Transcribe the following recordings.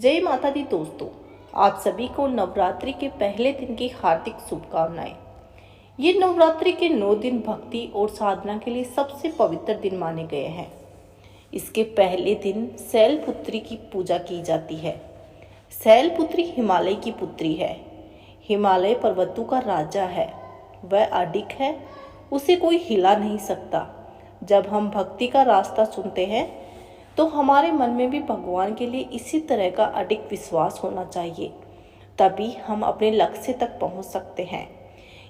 जय माता दी दोस्तों, आप सभी को नवरात्रि के पहले दिन की हार्दिक शुभकामनाएं। ये नवरात्रि के 9 दिन भक्ति और साधना के लिए सबसे पवित्र दिन माने गए हैं। इसके पहले दिन शैलपुत्री की पूजा की जाती है। शैलपुत्री हिमालय की पुत्री है। हिमालय पर्वतों का राजा है। वह अडिग है, उसे कोई हिला नहीं सकता। जब हम भक्ति का रास्ता सुनते हैं तो हमारे मन में भी भगवान के लिए इसी तरह का अडिग विश्वास होना चाहिए, तभी हम अपने लक्ष्य तक पहुंच सकते हैं।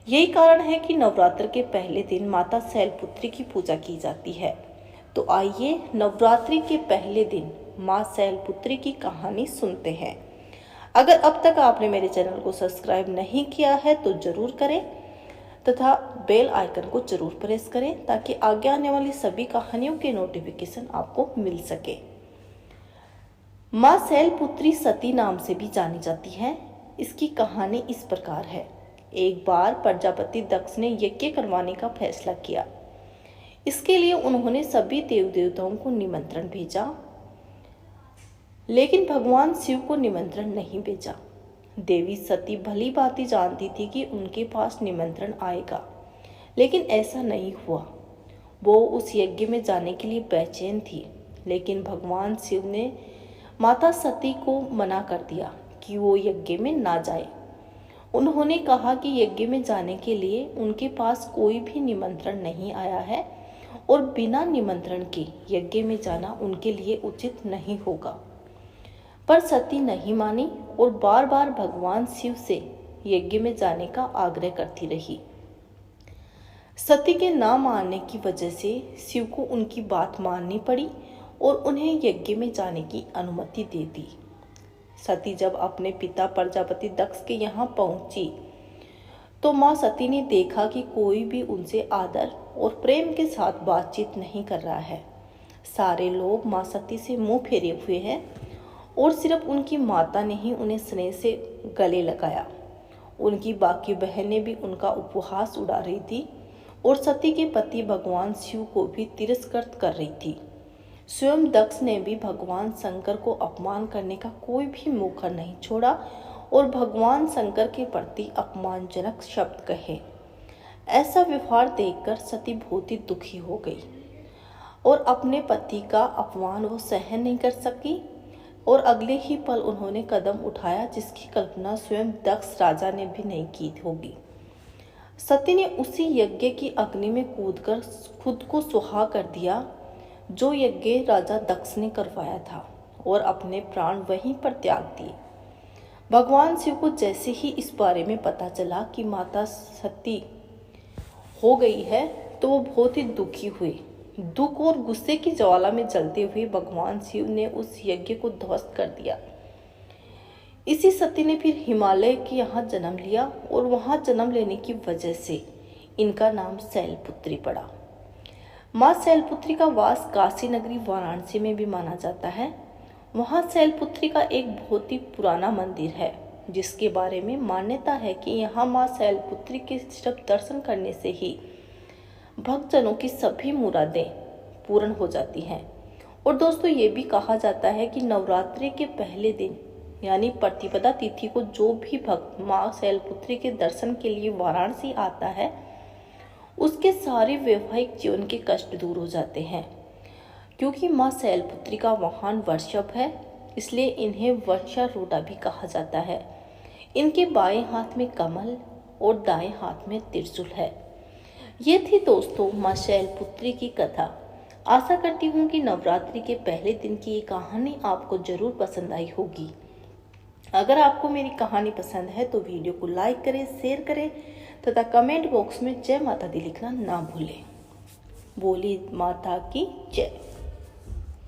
यही कारण है कि नवरात्र के पहले दिन माता शैलपुत्री की पूजा की जाती है। तो आइए नवरात्रि के पहले दिन माँ शैलपुत्री की कहानी सुनते हैं। अगर अब तक आपने मेरे चैनल को सब्सक्राइब नहीं किया है तो जरूर करें तथा बेल आइकन को जरूर प्रेस करें ताकि आगे आने वाली सभी कहानियों के नोटिफिकेशन आपको मिल सके। माँ शैलपुत्री सती नाम से भी जानी जाती है। इसकी कहानी इस प्रकार है। एक बार प्रजापति दक्ष ने यज्ञ करवाने का फैसला किया। इसके लिए उन्होंने सभी देव देवताओं को निमंत्रण भेजा, लेकिन भगवान शिव को निमंत्रण नहीं भेजा। देवी सती भली भांति जानती थी कि उनके पास निमंत्रण आएगा, लेकिन ऐसा नहीं हुआ। वो उस यज्ञ में जाने के लिए बेचैन थी, लेकिन भगवान शिव ने माता सती को मना कर दिया कि वो यज्ञ में ना जाए। उन्होंने कहा कि यज्ञ में जाने के लिए उनके पास कोई भी निमंत्रण नहीं आया है और बिना निमंत्रण के यज्ञ में जाना उनके लिए उचित नहीं होगा। पर सती नहीं मानी और बार बार भगवान शिव से यज्ञ में जाने का आग्रह करती रही। सती के ना मानने की वजह से शिव को उनकी बात माननी पड़ी और उन्हें यज्ञ में जाने की अनुमति दे दी। सती जब अपने पिता प्रजापति दक्ष के यहाँ पहुंची तो माँ सती ने देखा कि कोई भी उनसे आदर और प्रेम के साथ बातचीत नहीं कर रहा है। सारे लोग माँ सती से मुंह फेरे हुए हैं और सिर्फ उनकी माता ने ही उन्हें स्नेह से गले लगाया। उनकी बाकी बहनें भी उनका उपहास उड़ा रही थी और सती के पति भगवान शिव को भी तिरस्कृत कर रही थी। स्वयं दक्ष ने भी भगवान शंकर को अपमान करने का कोई भी मौका नहीं छोड़ा और भगवान शंकर के प्रति अपमानजनक शब्द कहे। ऐसा व्यवहार देखकर सती बहुत ही दुखी हो गई और अपने पति का अपमान वो सहन नहीं कर सकी और अगले ही पल उन्होंने कदम उठाया जिसकी कल्पना स्वयं दक्ष राजा ने भी नहीं की होगी। सती ने उसी यज्ञ की अग्नि में कूदकर खुद को सुहा कर दिया जो यज्ञ राजा दक्ष ने करवाया था और अपने प्राण वहीं पर त्याग दिए। भगवान शिव को जैसे ही इस बारे में पता चला कि माता सती हो गई है तो वो बहुत ही दुखी हुए। दुख और गुस्से की ज्वाला में जलते हुए भगवान शिव ने उस यज्ञ को ध्वस्त कर दिया। इसी सती ने फिर हिमालय के यहाँ जन्म लिया और वहाँ जन्म लेने की वजह से इनका नाम शैलपुत्री पड़ा। माँ शैलपुत्री का वास काशी नगरी वाराणसी में भी माना जाता है। वहाँ शैलपुत्री का एक बहुत ही पुराना मंदिर है जिसके बारे में मान्यता है कि यहाँ माँ शैलपुत्री के सिर्फ दर्शन करने से ही भक्तजनों की सभी मुरादें पूर्ण हो जाती हैं। और दोस्तों ये भी कहा जाता है कि नवरात्रि के पहले दिन यानी प्रतिपदा तिथि को जो भी भक्त माँ शैलपुत्री के दर्शन के लिए वाराणसी आता है उसके सारे वैवाहिक जीवन के कष्ट दूर हो जाते हैं। क्योंकि माँ शैलपुत्री का वाहन वृषभ है, इसलिए इन्हें वृषारूढ़ा भी कहा जाता है। इनके बाएं हाथ में कमल और दाएं हाथ में त्रिशूल है। ये थी दोस्तों माँ शैलपुत्री की कथा। आशा करती हूँ कि नवरात्रि के पहले दिन की ये कहानी आपको जरूर पसंद आई होगी। अगर आपको मेरी कहानी पसंद है तो वीडियो को लाइक करें, शेयर करें तथा कमेंट बॉक्स में जय माता दी लिखना ना भूलें। बोली माता की जय।